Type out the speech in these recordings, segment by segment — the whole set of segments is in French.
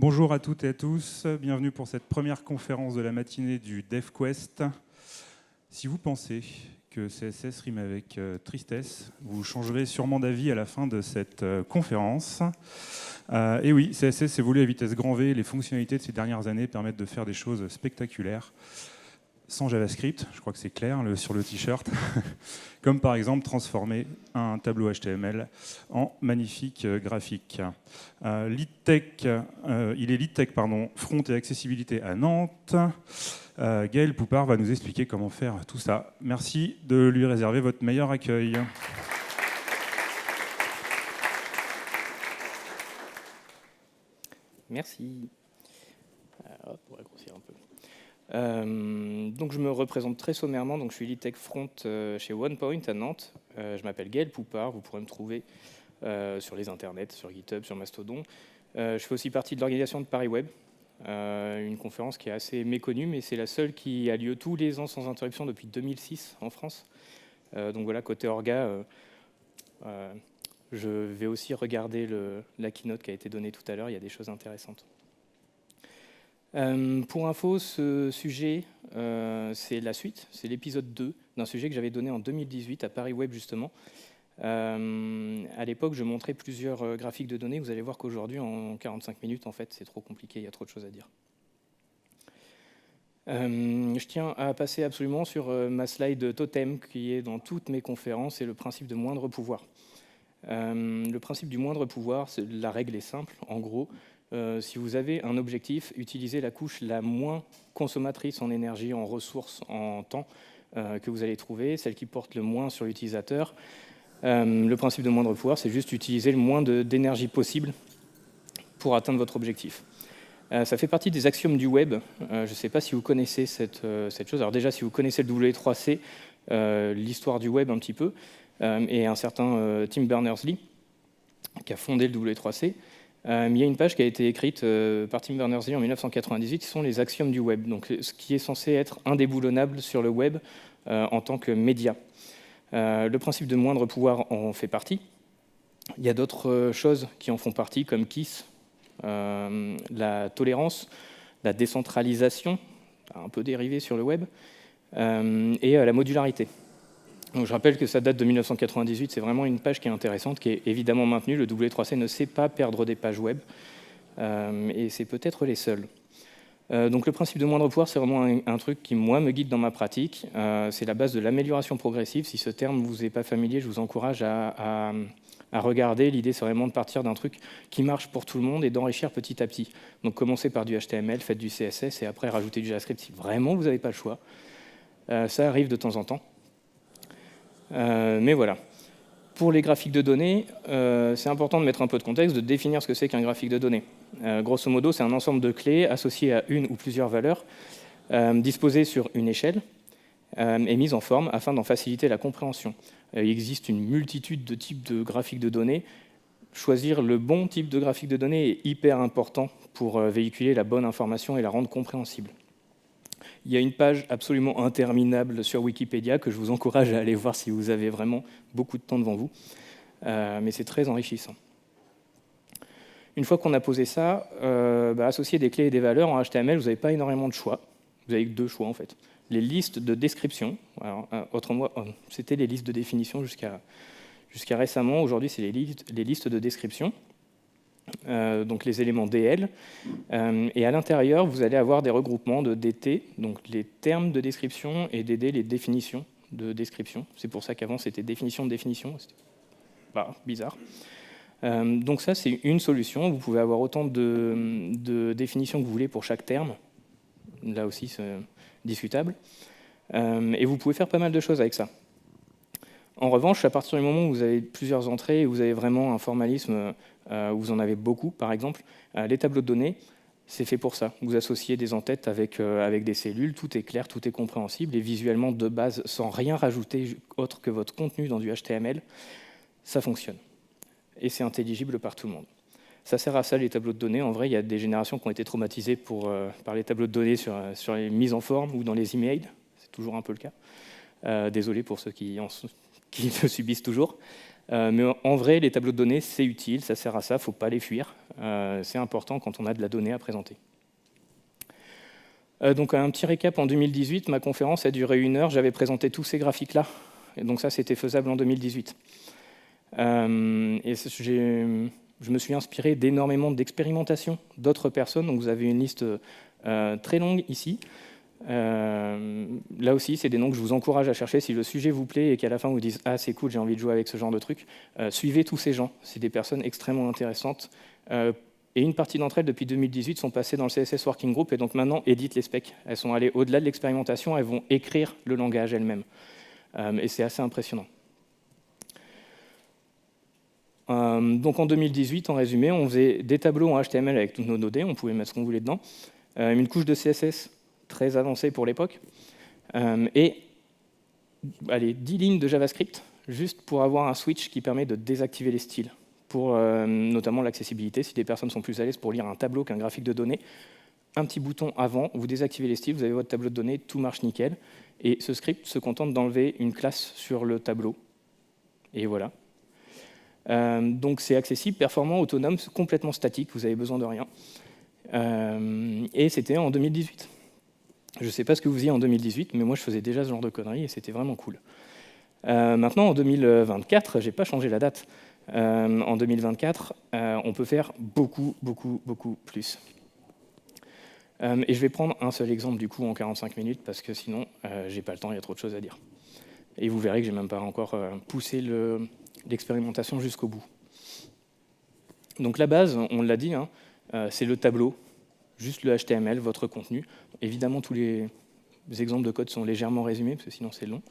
Bonjour à toutes et à tous, bienvenue pour cette première conférence de la matinée du DevQuest. Si vous pensez que CSS rime avec tristesse, vous changerez sûrement d'avis à la fin de cette conférence. Et oui, CSS évolue à vitesse grand V, les fonctionnalités de ces dernières années permettent de faire des choses spectaculaires. Sans JavaScript, je crois que c'est clair sur le t-shirt, comme par exemple transformer un tableau HTML en magnifique graphique. Il est lead tech front et accessibilité à Nantes. Gaël Poupard va nous expliquer comment faire tout ça. Merci de lui réserver votre meilleur accueil. Merci. On va grossir un peu. Donc je me représente très sommairement, donc je suis lead tech front chez OnePoint à Nantes. Je m'appelle Gaël Poupard, vous pourrez me trouver sur les internets, sur GitHub, sur Mastodon. Je fais aussi partie de l'organisation de Paris Web, une conférence qui est assez méconnue, mais c'est la seule qui a lieu tous les ans sans interruption depuis 2006 en France. Donc voilà, côté orga, je vais aussi regarder la keynote qui a été donnée tout à l'heure, il y a des choses intéressantes. Pour info, ce sujet, c'est la suite, c'est l'épisode 2 d'un sujet que j'avais donné en 2018 à Paris Web justement. À l'époque, je montrais plusieurs graphiques de données. Vous allez voir qu'aujourd'hui, en 45 minutes, en fait, c'est trop compliqué, il y a trop de choses à dire. Je tiens à passer absolument sur ma slide totem qui est dans toutes mes conférences, c'est le principe de moindre pouvoir. Le principe du moindre pouvoir, la règle est simple, en gros. Si vous avez un objectif, utilisez la couche la moins consommatrice en énergie, en ressources, en temps que vous allez trouver, celle qui porte le moins sur l'utilisateur. Le principe de moindre pouvoir, c'est juste utiliser le moins d'énergie possible pour atteindre votre objectif. Ça fait partie des axiomes du web. Je ne sais pas si vous connaissez cette chose. Alors déjà, si vous connaissez le W3C, l'histoire du web un petit peu, et un certain Tim Berners-Lee, qui a fondé le W3C, il y a une page qui a été écrite par Tim Berners-Lee en 1998, qui sont les axiomes du web, donc ce qui est censé être indéboulonnable sur le web en tant que média. Le principe de moindre pouvoir en fait partie. Il y a d'autres choses qui en font partie, comme KISS, la tolérance, la décentralisation, un peu dérivée sur le web, et la modularité. Donc je rappelle que ça date de 1998, c'est vraiment une page qui est intéressante, qui est évidemment maintenue. Le W3C ne sait pas perdre des pages web, et c'est peut-être les seuls. Donc le principe de moindre pouvoir, c'est vraiment un truc qui, moi, me guide dans ma pratique. C'est la base de l'amélioration progressive. Si ce terme ne vous est pas familier, je vous encourage à regarder. L'idée, c'est vraiment de partir d'un truc qui marche pour tout le monde et d'enrichir petit à petit. Donc commencez par du HTML, faites du CSS, et après rajoutez du JavaScript si vraiment vous n'avez pas le choix. Ça arrive de temps en temps. Mais voilà. Pour les graphiques de données, c'est important de mettre un peu de contexte, de définir ce que c'est qu'un graphique de données. Grosso modo, c'est un ensemble de clés associées à une ou plusieurs valeurs, disposées sur une échelle et mises en forme afin d'en faciliter la compréhension. Il existe une multitude de types de graphiques de données. Choisir le bon type de graphique de données est hyper important pour véhiculer la bonne information et la rendre compréhensible. Il y a une page absolument interminable sur Wikipédia que je vous encourage à aller voir si vous avez vraiment beaucoup de temps devant vous. Mais c'est très enrichissant. Une fois qu'on a posé ça, associer des clés et des valeurs en HTML, vous n'avez pas énormément de choix. Vous avez que deux choix en fait. Les listes de description, autrement, c'était les listes de définition jusqu'à récemment. Aujourd'hui, c'est les listes de description. Donc les éléments DL, et à l'intérieur, vous allez avoir des regroupements de DT, donc les termes de description, et DD, les définitions de description. C'est pour ça qu'avant, c'était définition de définition. C'était bizarre. Donc ça, c'est une solution. Vous pouvez avoir autant de définitions que vous voulez pour chaque terme. Là aussi, c'est discutable. Et vous pouvez faire pas mal de choses avec ça. En revanche, à partir du moment où vous avez plusieurs entrées et vous avez vraiment un formalisme où vous en avez beaucoup, par exemple, les tableaux de données, c'est fait pour ça. Vous associez des entêtes avec des cellules, tout est clair, tout est compréhensible, et visuellement, de base, sans rien rajouter autre que votre contenu dans du HTML, ça fonctionne. Et c'est intelligible par tout le monde. Ça sert à ça, les tableaux de données. En vrai, il y a des générations qui ont été traumatisées par les tableaux de données sur les mises en forme ou dans les emails. C'est toujours un peu le cas. Désolé pour ceux qui qui le subissent toujours. Mais en vrai, les tableaux de données, c'est utile, ça sert à ça, il ne faut pas les fuir. C'est important quand on a de la donnée à présenter. Donc un petit récap, en 2018, ma conférence a duré 1 heure, j'avais présenté tous ces graphiques-là. Et donc ça, c'était faisable en 2018. Et je me suis inspiré d'énormément d'expérimentations d'autres personnes. Donc vous avez une liste très longue ici. Là aussi, c'est des noms que je vous encourage à chercher. Si le sujet vous plaît et qu'à la fin vous dites « Ah, c'est cool, j'ai envie de jouer avec ce genre de truc », suivez tous ces gens. C'est des personnes extrêmement intéressantes. Et une partie d'entre elles, depuis 2018, sont passées dans le CSS Working Group et donc maintenant éditent les specs. Elles sont allées au-delà de l'expérimentation, elles vont écrire le langage elles-mêmes. Et c'est assez impressionnant. Donc en 2018, en résumé, on faisait des tableaux en HTML avec toutes nos données, on pouvait mettre ce qu'on voulait dedans, une couche de CSS très avancée pour l'époque, et 10 lignes de JavaScript, juste pour avoir un switch qui permet de désactiver les styles, pour notamment l'accessibilité, si des personnes sont plus à l'aise pour lire un tableau qu'un graphique de données. Un petit bouton avant, vous désactivez les styles, vous avez votre tableau de données, tout marche nickel, et ce script se contente d'enlever une classe sur le tableau. Et voilà. Donc c'est accessible, performant, autonome, complètement statique, vous avez besoin de rien. Et c'était en 2018. Je ne sais pas ce que vous faisiez en 2018, mais moi je faisais déjà ce genre de conneries et c'était vraiment cool. Maintenant en 2024, j'ai pas changé la date. En 2024, on peut faire beaucoup plus. Et je vais prendre un seul exemple du coup en 45 minutes parce que sinon j'ai pas le temps, il y a trop de choses à dire. Et vous verrez que j'ai même pas encore poussé l'expérimentation jusqu'au bout. Donc la base, on l'a dit, hein, c'est le tableau, juste le HTML, votre contenu. Évidemment, tous les exemples de code sont légèrement résumés, parce que sinon c'est long.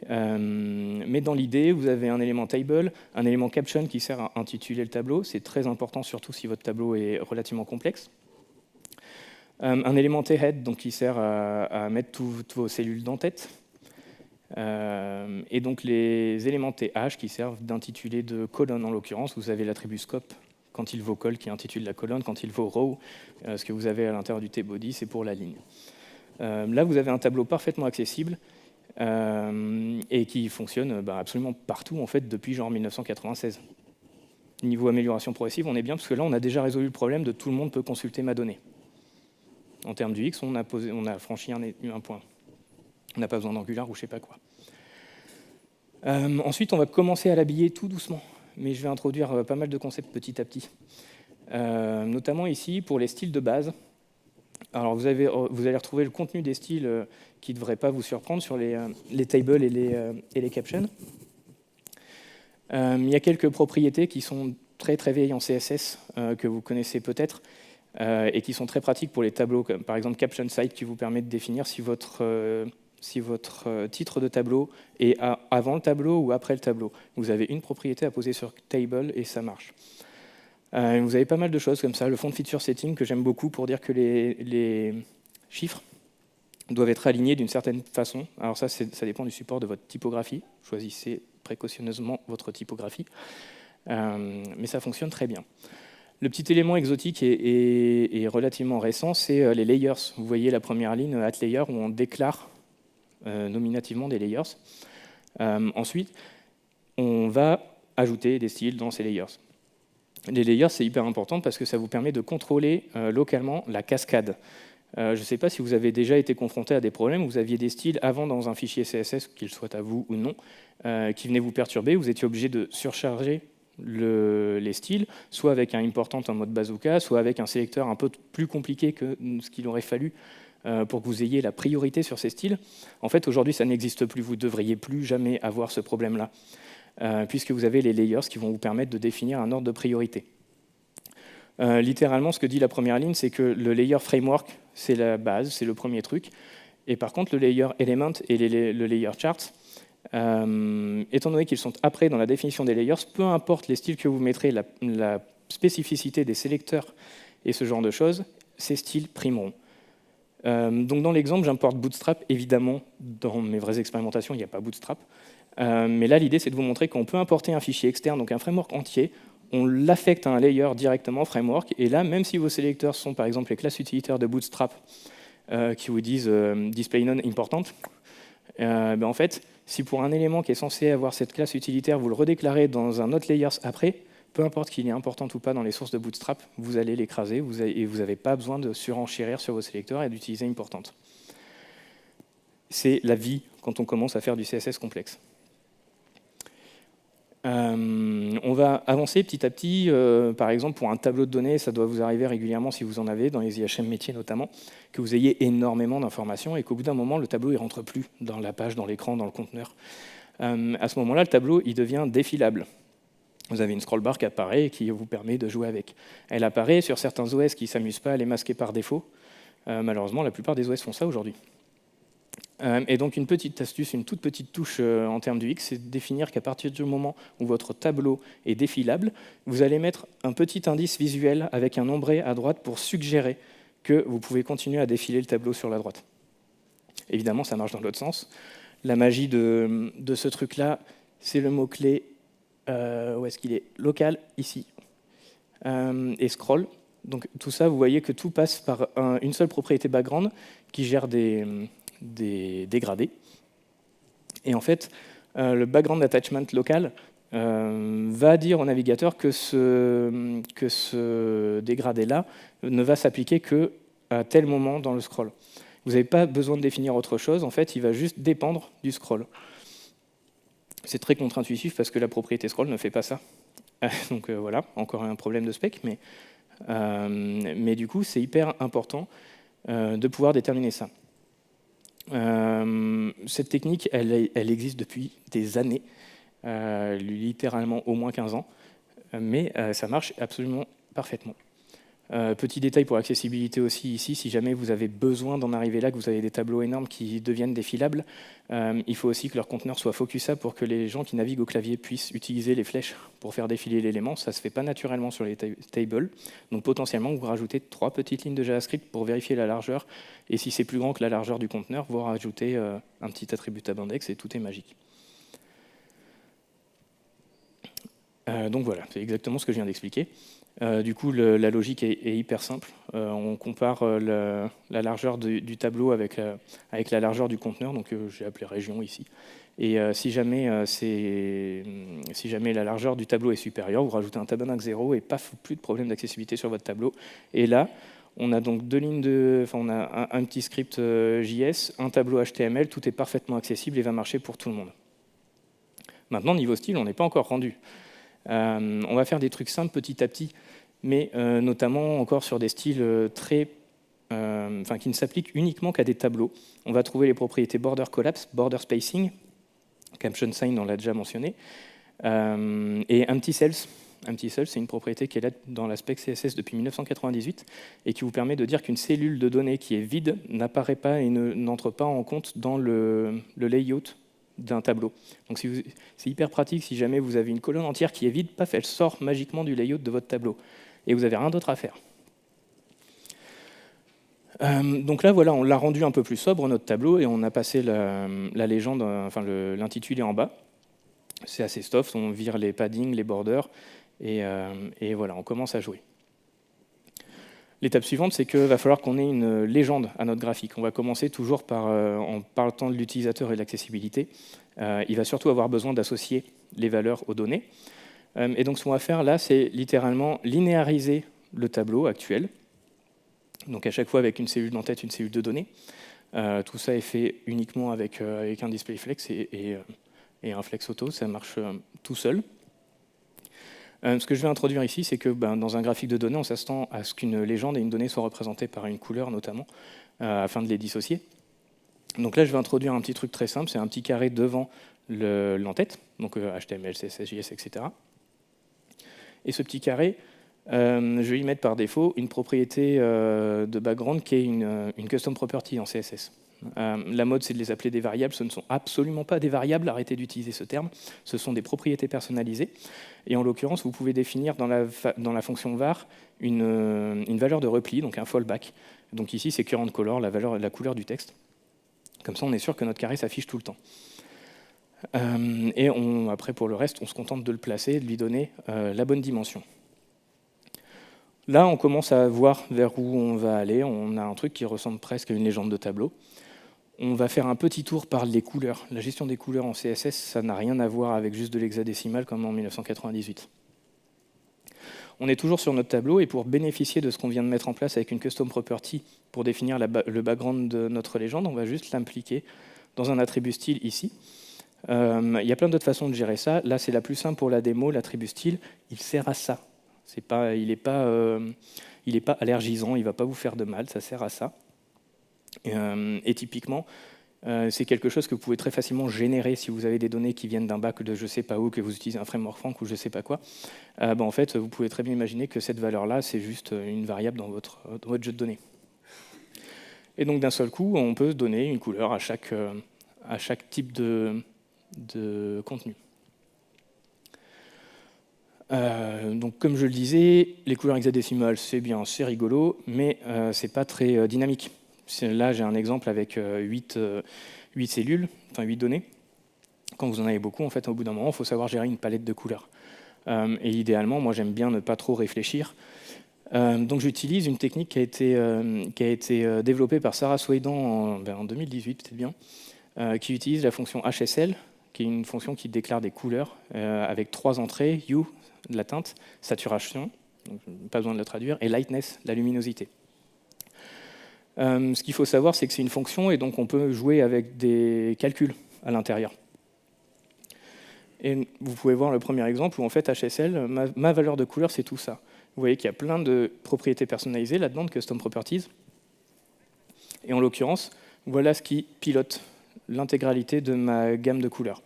Mais dans l'idée, vous avez un élément table, un élément caption qui sert à intituler le tableau. C'est très important, surtout si votre tableau est relativement complexe. Un élément head, donc qui sert à mettre toutes vos cellules d'en-tête. Et donc les éléments th qui servent d'intitulé de colonne en l'occurrence. Vous avez l'attribut scope quand il vaut col qui intitule la colonne, quand il vaut row, ce que vous avez à l'intérieur du tbody, c'est pour la ligne. Là, vous avez un tableau parfaitement accessible et qui fonctionne absolument partout en fait depuis genre 1996. Niveau amélioration progressive, on est bien parce que là, on a déjà résolu le problème de tout le monde peut consulter ma donnée. En termes du X, on a franchi un point. On n'a pas besoin d'Angular ou je ne sais pas quoi. Ensuite, on va commencer à l'habiller tout doucement, mais je vais introduire pas mal de concepts petit à petit. Notamment ici, pour les styles de base. Alors, vous allez retrouver le contenu des styles qui ne devrait pas vous surprendre sur les tables et les captions. Il y a quelques propriétés qui sont très vieilles en CSS, que vous connaissez peut-être, et qui sont très pratiques pour les tableaux, comme par exemple caption site, qui vous permet de définir si votre titre de tableau est avant le tableau ou après le tableau. Vous avez une propriété à poser sur table et ça marche. Vous avez pas mal de choses comme ça. Le fond de feature setting que j'aime beaucoup pour dire que les chiffres doivent être alignés d'une certaine façon. Alors ça dépend du support de votre typographie. Choisissez précautionneusement votre typographie. Mais ça fonctionne très bien. Le petit élément exotique et relativement récent, c'est les layers. Vous voyez la première ligne, @layer, où on déclare nominativement des layers. Ensuite, on va ajouter des styles dans ces layers. Les layers, c'est hyper important parce que ça vous permet de contrôler localement la cascade. Je ne sais pas si vous avez déjà été confronté à des problèmes où vous aviez des styles avant dans un fichier CSS, qu'il soit à vous ou non, qui venaient vous perturber. Vous étiez obligé de surcharger les styles, soit avec un important en mode bazooka, soit avec un sélecteur un peu plus compliqué que ce qu'il aurait fallu pour que vous ayez la priorité sur ces styles. En fait, aujourd'hui, ça n'existe plus. Vous ne devriez plus jamais avoir ce problème-là, puisque vous avez les layers qui vont vous permettre de définir un ordre de priorité. Littéralement, ce que dit la première ligne, c'est que le layer framework, c'est la base, c'est le premier truc. Et par contre, le layer element et le layer chart, étant donné qu'ils sont après dans la définition des layers, peu importe les styles que vous mettrez, la spécificité des sélecteurs et ce genre de choses, ces styles primeront. Donc dans l'exemple, j'importe Bootstrap. Évidemment, dans mes vraies expérimentations, il n'y a pas Bootstrap. Mais là, l'idée, c'est de vous montrer qu'on peut importer un fichier externe, donc un framework entier, on l'affecte à un layer directement, framework, et là, même si vos sélecteurs sont par exemple les classes utilitaires de Bootstrap qui vous disent display none important, en fait, Si pour un élément qui est censé avoir cette classe utilitaire, vous le redéclarez dans un autre layers après, peu importe qu'il est important ou pas dans les sources de Bootstrap, vous allez l'écraser et vous n'avez pas besoin de surenchérir sur vos sélecteurs et d'utiliser important. C'est la vie quand on commence à faire du CSS complexe. On va avancer petit à petit. Par exemple, pour un tableau de données, ça doit vous arriver régulièrement si vous en avez, dans les IHM métiers notamment, que vous ayez énormément d'informations et qu'au bout d'un moment, le tableau ne rentre plus dans la page, dans l'écran, dans le conteneur. À ce moment-là, le tableau il devient défilable. Vous avez une scroll bar qui apparaît et qui vous permet de jouer avec. Elle apparaît sur certains OS qui ne s'amusent pas à les masquer par défaut. Malheureusement, la plupart des OS font ça aujourd'hui. Et donc une petite astuce, une toute petite touche en termes du X, c'est de définir qu'à partir du moment où votre tableau est défilable, vous allez mettre un petit indice visuel avec un ombré à droite pour suggérer que vous pouvez continuer à défiler le tableau sur la droite. Évidemment, ça marche dans l'autre sens. La magie de ce truc-là, c'est le mot-clé, où est-ce qu'il est? Local, ici. Et scroll. Donc tout ça, vous voyez que tout passe par une seule propriété background qui gère des dégradés. Et en fait, le background attachment local va dire au navigateur que ce dégradé-là ne va s'appliquer qu'à tel moment dans le scroll. Vous n'avez pas besoin de définir autre chose, en fait, il va juste dépendre du scroll. C'est très contre-intuitif parce que la propriété scroll ne fait pas ça. Donc voilà, encore un problème de spec, mais du coup, c'est hyper important de pouvoir déterminer ça. Cette technique, elle existe depuis des années, littéralement au moins 15 ans, mais ça marche absolument parfaitement. Petit détail pour l'accessibilité aussi ici, si jamais vous avez besoin d'en arriver là, que vous avez des tableaux énormes qui deviennent défilables, il faut aussi que leur conteneur soit focusable pour que les gens qui naviguent au clavier puissent utiliser les flèches pour faire défiler l'élément. Ça ne se fait pas naturellement sur les tables, donc potentiellement vous rajoutez 3 petites lignes de JavaScript pour vérifier la largeur, et si c'est plus grand que la largeur du conteneur, vous rajoutez un petit attribut tab index et tout est magique. Donc voilà, c'est exactement ce que je viens d'expliquer. Du coup, la logique est hyper simple. On compare la largeur du tableau avec la largeur du conteneur, donc j'ai appelé région ici. Et si jamais la largeur du tableau est supérieure, vous rajoutez un tab index 0 et paf, plus de problème d'accessibilité sur votre tableau. Et là, on a donc on a un petit script JS, un tableau HTML, tout est parfaitement accessible et va marcher pour tout le monde. Maintenant, niveau style, on n'est pas encore rendu. On va faire des trucs simples petit à petit, mais notamment encore sur des styles qui ne s'appliquent uniquement qu'à des tableaux. On va trouver les propriétés border collapse, border spacing, caption sign on l'a déjà mentionné, et empty cells. Empty cells, c'est une propriété qui est là dans la spec CSS depuis 1998 et qui vous permet de dire qu'une cellule de données qui est vide n'apparaît pas et n'entre pas en compte dans le layout d'un tableau. Donc c'est hyper pratique si jamais vous avez une colonne entière qui est vide, paf, elle sort magiquement du layout de votre tableau. Et vous n'avez rien d'autre à faire. Donc là, voilà, on l'a rendu un peu plus sobre, notre tableau, et on a passé la légende, l'intitulé en bas. C'est assez soft, on vire les paddings, les borders, et voilà, on commence à jouer. L'étape suivante, c'est qu'il va falloir qu'on ait une légende à notre graphique. On va commencer toujours en parlant de l'utilisateur et de l'accessibilité. Il va surtout avoir besoin d'associer les valeurs aux données. Et donc, ce qu'on va faire là, c'est littéralement linéariser le tableau actuel. Donc, à chaque fois avec une cellule d'en-tête, une cellule de données. Tout ça est fait uniquement avec un display flex et un flex auto. Ça marche tout seul. Ce que je vais introduire ici, c'est que dans un graphique de données, on s'attend à ce qu'une légende et une donnée soient représentées par une couleur notamment, afin de les dissocier. Donc là, je vais introduire un petit truc très simple, c'est un petit carré devant l'entête, donc HTML, CSS, JS, etc. Et ce petit carré, je vais y mettre par défaut une propriété de background qui est une custom property en CSS. La mode, c'est de les appeler des variables. Ce ne sont absolument pas des variables, arrêtez d'utiliser ce terme. Ce sont des propriétés personnalisées. Et en l'occurrence, vous pouvez définir dans la fonction var une valeur de repli, donc un fallback. Donc ici, c'est current color, la couleur du texte. Comme ça, on est sûr que notre carré s'affiche tout le temps. Et après, pour le reste, on se contente de le placer, de lui donner la bonne dimension. Là, on commence à voir vers où on va aller. On a un truc qui ressemble presque à une légende de tableau. On va faire un petit tour par les couleurs. La gestion des couleurs en CSS, ça n'a rien à voir avec juste de l'hexadécimal comme en 1998. On est toujours sur notre tableau, et pour bénéficier de ce qu'on vient de mettre en place avec une custom property pour définir le background de notre légende, on va juste l'impliquer dans un attribut style ici. Il y a plein d'autres façons de gérer ça. Là, c'est la plus simple pour la démo. L'attribut style, il sert à ça. Il n'est pas allergisant, il ne va pas vous faire de mal, ça sert à ça. Et typiquement, c'est quelque chose que vous pouvez très facilement générer si vous avez des données qui viennent d'un bac de je ne sais pas où, que vous utilisez un framework Frank ou je ne sais pas quoi. En fait, vous pouvez très bien imaginer que cette valeur-là, c'est juste une variable dans votre jeu de données. Et donc, d'un seul coup, on peut donner une couleur à chaque type de contenu. Donc, comme je le disais, les couleurs hexadécimales, c'est bien, c'est rigolo, mais c'est pas très dynamique. Là, j'ai un exemple avec 8 cellules, enfin 8 données. Quand vous en avez beaucoup, en fait, au bout d'un moment, il faut savoir gérer une palette de couleurs. Et idéalement, moi, j'aime bien ne pas trop réfléchir. Donc, j'utilise une technique qui a été développée par Sarah Swaydan en 2018, peut-être bien, qui utilise la fonction HSL, qui est une fonction qui déclare des couleurs avec 3 entrées, hue, de la teinte, saturation, donc pas besoin de le traduire, et lightness, la luminosité. Ce qu'il faut savoir, c'est que c'est une fonction, et donc on peut jouer avec des calculs à l'intérieur. Et vous pouvez voir le premier exemple où en fait HSL, ma valeur de couleur, c'est tout ça. Vous voyez qu'il y a plein de propriétés personnalisées là-dedans, de custom properties. Et en l'occurrence, voilà ce qui pilote l'intégralité de ma gamme de couleurs.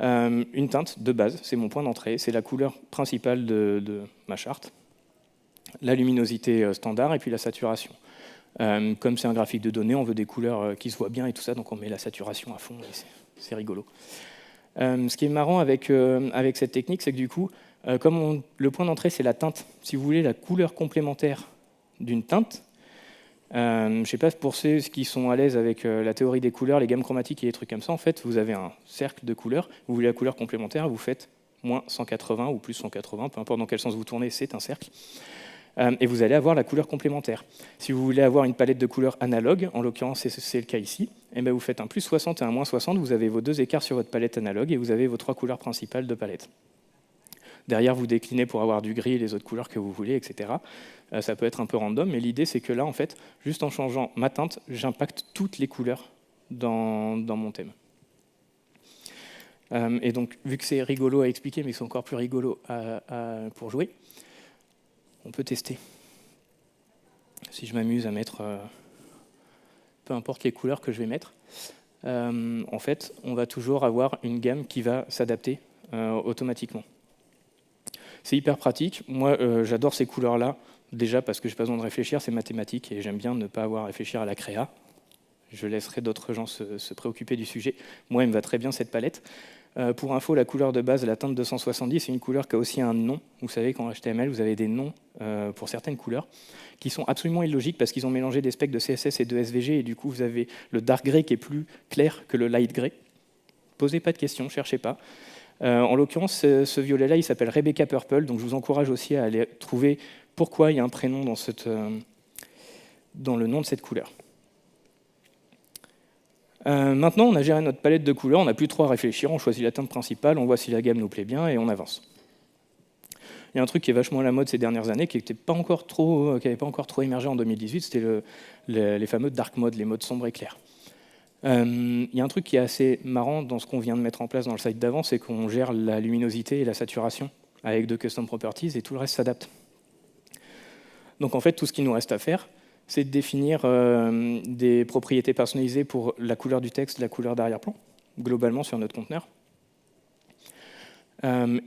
Une teinte de base, c'est mon point d'entrée, c'est la couleur principale de ma charte. La luminosité standard et puis la saturation. Comme c'est un graphique de données, on veut des couleurs qui se voient bien et tout ça, donc on met la saturation à fond, et c'est rigolo. Ce qui est marrant avec cette technique, c'est que du coup, comme le point d'entrée, c'est la teinte, si vous voulez la couleur complémentaire d'une teinte, je ne sais pas pour ceux qui sont à l'aise avec la théorie des couleurs, les gammes chromatiques et les trucs comme ça, en fait, vous avez un cercle de couleurs, vous voulez la couleur complémentaire, vous faites moins 180 ou plus 180, peu importe dans quel sens vous tournez, c'est un cercle. Et vous allez avoir la couleur complémentaire. Si vous voulez avoir une palette de couleurs analogue, en l'occurrence c'est le cas ici, et bien vous faites un plus 60 et un moins 60, vous avez vos 2 écarts sur votre palette analogue et vous avez vos 3 couleurs principales de palette. Derrière, vous déclinez pour avoir du gris et les autres couleurs que vous voulez, etc. Ça peut être un peu random, mais l'idée c'est que là, en fait, juste en changeant ma teinte, j'impacte toutes les couleurs dans mon thème. Et donc, vu que c'est rigolo à expliquer, mais c'est encore plus rigolo pour jouer, on peut tester. Si je m'amuse à mettre peu importe les couleurs que je vais mettre, en fait, on va toujours avoir une gamme qui va s'adapter automatiquement. C'est hyper pratique. Moi, j'adore ces couleurs-là, déjà parce que je n'ai pas besoin de réfléchir, c'est mathématique, et j'aime bien ne pas avoir à réfléchir à la créa. Je laisserai d'autres gens se préoccuper du sujet. Moi, il me va très bien cette palette. Pour info, la couleur de base, la teinte 270, c'est une couleur qui a aussi un nom. Vous savez qu'en HTML, vous avez des noms pour certaines couleurs qui sont absolument illogiques parce qu'ils ont mélangé des specs de CSS et de SVG, et du coup, vous avez le dark gray qui est plus clair que le light gray. Posez pas de questions, cherchez pas. En l'occurrence, ce violet-là, il s'appelle Rebecca Purple, donc je vous encourage aussi à aller trouver pourquoi il y a un prénom dans le nom de cette couleur. Maintenant, on a géré notre palette de couleurs, on n'a plus trop à réfléchir, on choisit la teinte principale, on voit si la gamme nous plaît bien et on avance. Il y a un truc qui est vachement à la mode ces dernières années, qui n'avait pas encore trop émergé en 2018, c'était les fameux dark modes, les modes sombres et clairs. Il y a un truc qui est assez marrant dans ce qu'on vient de mettre en place dans le site d'avant, c'est qu'on gère la luminosité et la saturation avec 2 custom properties et tout le reste s'adapte. Donc en fait, tout ce qu'il nous reste à faire, c'est de définir des propriétés personnalisées pour la couleur du texte, la couleur d'arrière-plan, globalement sur notre conteneur.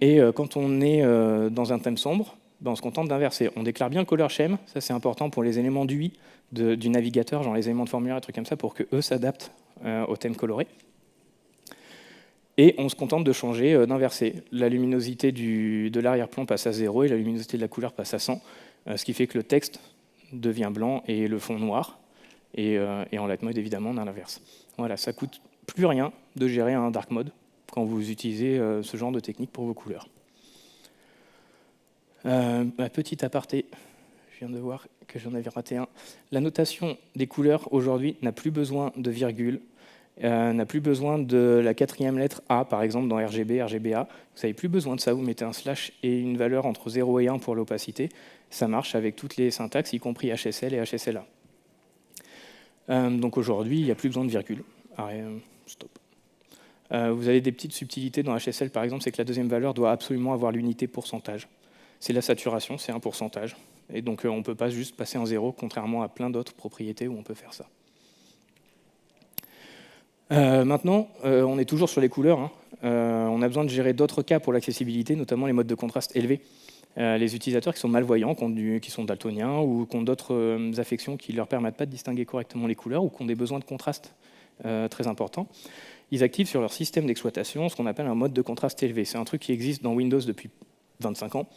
Et quand on est dans un thème sombre, on se contente d'inverser. On déclare bien le color scheme, ça c'est important pour les éléments d'UI du navigateur, genre les éléments de formulaire et trucs comme ça, pour qu'eux s'adaptent au thème coloré. Et on se contente de changer, d'inverser. La luminosité de l'arrière-plan passe à 0 et la luminosité de la couleur passe à 100, ce qui fait que le texte devient blanc et le fond noir. Et en light mode, évidemment, on a l'inverse. Voilà, ça ne coûte plus rien de gérer un dark mode quand vous utilisez ce genre de technique pour vos couleurs. Petit aparté, Je viens de voir que j'en avais raté un. La notation des couleurs, aujourd'hui, n'a plus besoin de virgule, n'a plus besoin de la 4e lettre A, par exemple, dans RGB, RGBA. Vous n'avez plus besoin de ça, vous mettez un slash et une valeur entre 0 et 1 pour l'opacité. Ça marche avec toutes les syntaxes, y compris HSL et HSLA. Donc aujourd'hui, il n'y a plus besoin de virgule. Stop. Vous avez des petites subtilités dans HSL, par exemple, c'est que la deuxième valeur doit absolument avoir l'unité pourcentage. C'est la saturation, c'est un pourcentage. Et donc on ne peut pas juste passer en 0, contrairement à plein d'autres propriétés où on peut faire ça. Maintenant, on est toujours sur les couleurs. On a besoin de gérer d'autres cas pour l'accessibilité, notamment les modes de contraste élevés. Les utilisateurs qui sont malvoyants, qui sont daltoniens ou qui ont d'autres affections qui ne leur permettent pas de distinguer correctement les couleurs ou qui ont des besoins de contraste très importants, ils activent sur leur système d'exploitation ce qu'on appelle un mode de contraste élevé. C'est un truc qui existe dans Windows depuis 25 ans,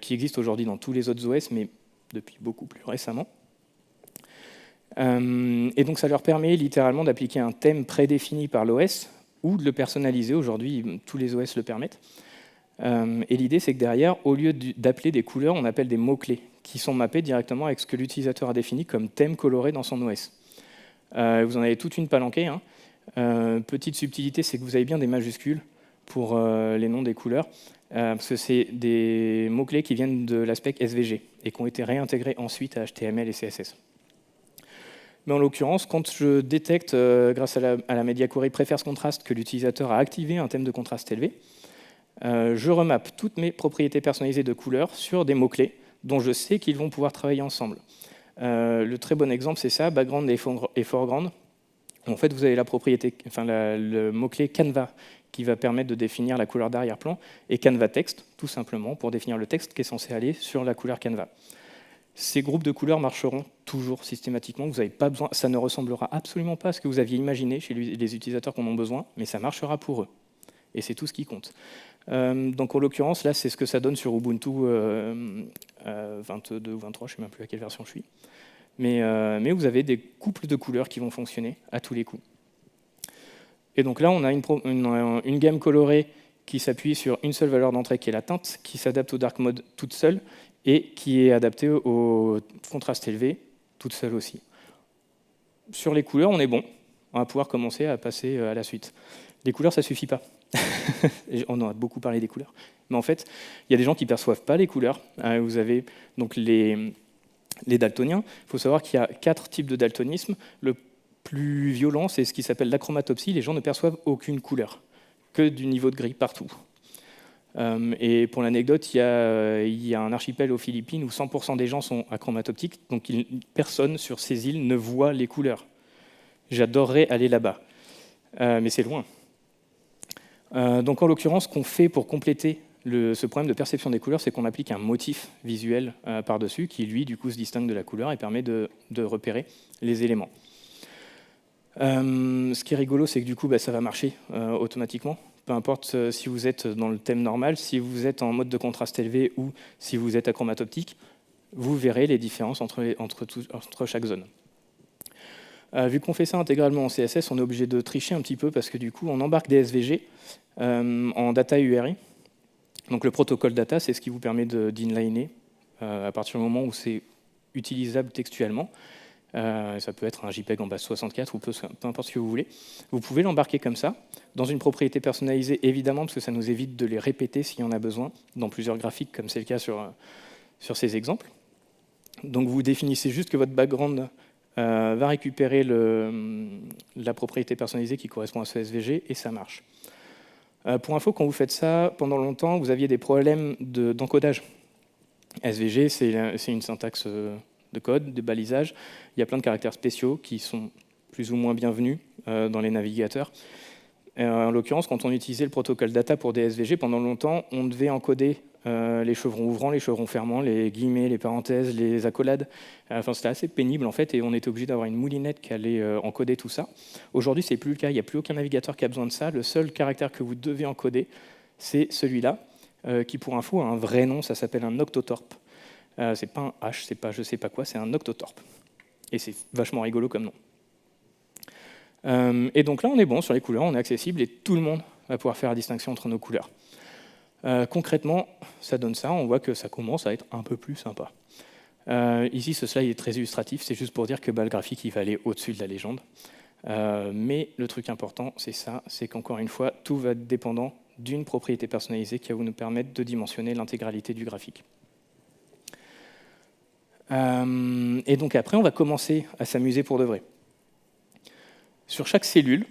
qui existe aujourd'hui dans tous les autres OS, mais depuis beaucoup plus récemment. Et donc ça leur permet littéralement d'appliquer un thème prédéfini par l'OS ou de le personnaliser. Aujourd'hui, tous les OS le permettent. Et l'idée, c'est que derrière, au lieu d'appeler des couleurs, on appelle des mots-clés qui sont mappés directement avec ce que l'utilisateur a défini comme thème coloré dans son OS. Vous en avez toute une palanquée. Petite subtilité, c'est que vous avez bien des majuscules pour les noms des couleurs, parce que c'est des mots-clés qui viennent de l'aspect SVG et qui ont été réintégrés ensuite à HTML et CSS. Mais en l'occurrence, quand je détecte, grâce à la Media Query Prefers Contrast, que l'utilisateur a activé un thème de contraste élevé, je remappe toutes mes propriétés personnalisées de couleurs sur des mots-clés dont je sais qu'ils vont pouvoir travailler ensemble. Le très bon exemple, c'est ça, background et foreground. En fait, vous avez le mot-clé Canva qui va permettre de définir la couleur d'arrière-plan, et Canva Text, tout simplement, pour définir le texte qui est censé aller sur la couleur Canva. Ces groupes de couleurs marcheront toujours systématiquement. Vous n'avez pas besoin, ça ne ressemblera absolument pas à ce que vous aviez imaginé chez les utilisateurs qui en ont besoin, mais ça marchera pour eux. Et c'est tout ce qui compte. Donc en l'occurrence, là, c'est ce que ça donne sur Ubuntu 22 ou 23, je ne sais même plus à quelle version je suis. Mais vous avez des couples de couleurs qui vont fonctionner à tous les coups. Et donc là, on a une gamme colorée qui s'appuie sur une seule valeur d'entrée qui est la teinte, qui s'adapte au dark mode toute seule, et qui est adaptée au contraste élevé toute seule aussi. Sur les couleurs, on est bon. On va pouvoir commencer à passer à la suite. Les couleurs, ça ne suffit pas. On en a beaucoup parlé des couleurs. Mais en fait, il y a des gens qui ne perçoivent pas les couleurs. Vous avez donc les daltoniens. Il faut savoir qu'il y a 4 types de daltonisme. Le plus violent, c'est ce qui s'appelle l'achromatopsie. Les gens ne perçoivent aucune couleur, que du niveau de gris partout. Et pour l'anecdote, il y a un archipel aux Philippines où 100% des gens sont achromatoptiques, donc personne sur ces îles ne voit les couleurs. J'adorerais aller là-bas, mais c'est loin. Donc en l'occurrence, ce qu'on fait pour compléter ce problème de perception des couleurs, c'est qu'on applique un motif visuel par-dessus qui, lui, du coup, se distingue de la couleur et permet de repérer les éléments. Ce qui est rigolo, c'est que du coup, ça va marcher automatiquement. Peu importe si vous êtes dans le thème normal, si vous êtes en mode de contraste élevé ou si vous êtes achromatoptique, vous verrez les différences entre chaque zone. Vu qu'on fait ça intégralement en CSS, on est obligé de tricher un petit peu parce que du coup, on embarque des SVG en data URI. Donc le protocole data, c'est ce qui vous permet d'inliner à partir du moment où c'est utilisable textuellement. Ça peut être un JPEG en base 64 ou peu importe ce que vous voulez. Vous pouvez l'embarquer comme ça, dans une propriété personnalisée, évidemment, parce que ça nous évite de les répéter s'il y en a besoin, dans plusieurs graphiques, comme c'est le cas sur ces exemples. Donc vous définissez juste que votre background va récupérer la propriété personnalisée qui correspond à ce SVG, et ça marche. Pour info, quand vous faites ça, pendant longtemps, vous aviez des problèmes d'encodage. SVG, c'est une syntaxe de code, de balisage. Il y a plein de caractères spéciaux qui sont plus ou moins bienvenus dans les navigateurs. En l'occurrence, quand on utilisait le protocole data pour des SVG, pendant longtemps, on devait encoder les chevrons ouvrants, les chevrons fermants, les guillemets, les parenthèses, les accolades. Enfin, c'était assez pénible en fait, et on était obligé d'avoir une moulinette qui allait encoder tout ça. Aujourd'hui, c'est plus le cas. Il n'y a plus aucun navigateur qui a besoin de ça. Le seul caractère que vous devez encoder, c'est celui-là, qui pour info a un vrai nom. Ça s'appelle un octothorpe. C'est pas un H, c'est pas je sais pas quoi, c'est un octothorpe. Et c'est vachement rigolo comme nom. Et donc là, on est bon sur les couleurs, on est accessible et tout le monde va pouvoir faire la distinction entre nos couleurs. Concrètement, ça donne ça, on voit que ça commence à être un peu plus sympa. Ici, ce slide est très illustratif, c'est juste pour dire que le graphique il va aller au-dessus de la légende. Mais le truc important, c'est ça, c'est qu'encore une fois, tout va être dépendant d'une propriété personnalisée qui va nous permettre de dimensionner l'intégralité du graphique. Et donc après, on va commencer à s'amuser pour de vrai. Sur chaque cellule,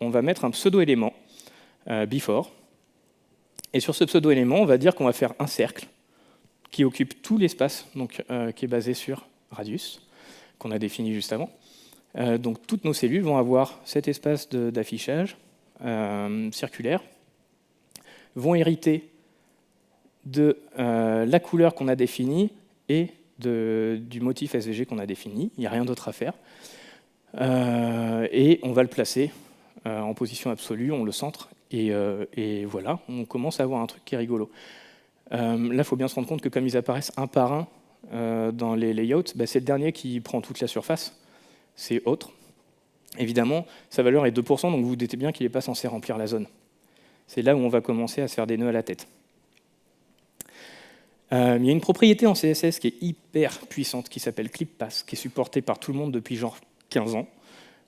on va mettre un pseudo-élément, before, et sur ce pseudo-élément, on va dire qu'on va faire un cercle qui occupe tout l'espace, donc qui est basé sur radius, qu'on a défini juste avant. Donc toutes nos cellules vont avoir cet espace d'affichage circulaire, vont hériter de la couleur qu'on a définie et du motif SVG qu'on a défini. Il n'y a rien d'autre à faire. Et on va le placer en position absolue, on le centre, et voilà, on commence à avoir un truc qui est rigolo. Là, il faut bien se rendre compte que comme ils apparaissent un par un dans les layouts, c'est le dernier qui prend toute la surface, c'est autre. Évidemment, sa valeur est 2%, donc vous vous doutez bien qu'il n'est pas censé remplir la zone. C'est là où on va commencer à se faire des nœuds à la tête. Il y a une propriété en CSS qui est hyper puissante, qui s'appelle ClipPass, qui est supportée par tout le monde depuis genre 15 ans,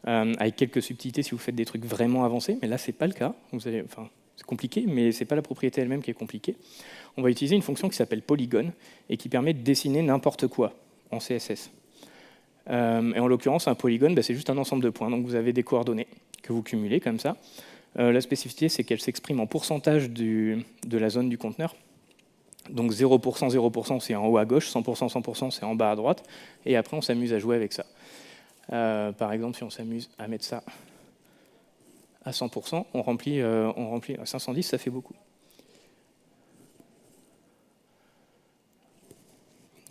avec quelques subtilités si vous faites des trucs vraiment avancés, mais là, ce n'est pas le cas. C'est compliqué, mais ce n'est pas la propriété elle-même qui est compliquée. On va utiliser une fonction qui s'appelle Polygon et qui permet de dessiner n'importe quoi en CSS. Et en l'occurrence, un polygone, c'est juste un ensemble de points. Donc vous avez des coordonnées que vous cumulez comme ça. La spécificité, c'est qu'elle s'exprime en pourcentage de la zone du conteneur. Donc 0%, 0%, c'est en haut à gauche, 100%, 100%, c'est en bas à droite. Et après, on s'amuse à jouer avec ça. Par exemple, si on s'amuse à mettre ça à 100%, on remplit 510, ça fait beaucoup.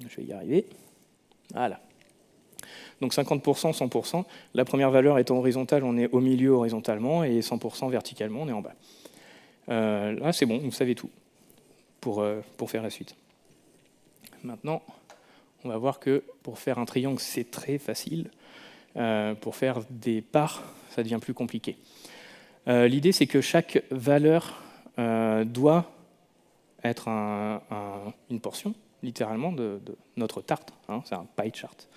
Je vais y arriver. Voilà. Donc 50%, 100%. La première valeur étant horizontale, on est au milieu horizontalement, et 100% verticalement, on est en bas. Là, c'est bon, vous savez tout pour faire la suite. Maintenant, on va voir que pour faire un triangle, c'est très facile. Pour faire des parts, ça devient plus compliqué. L'idée, c'est que chaque valeur doit être une portion, littéralement, de notre tarte. Hein, c'est un pie chart.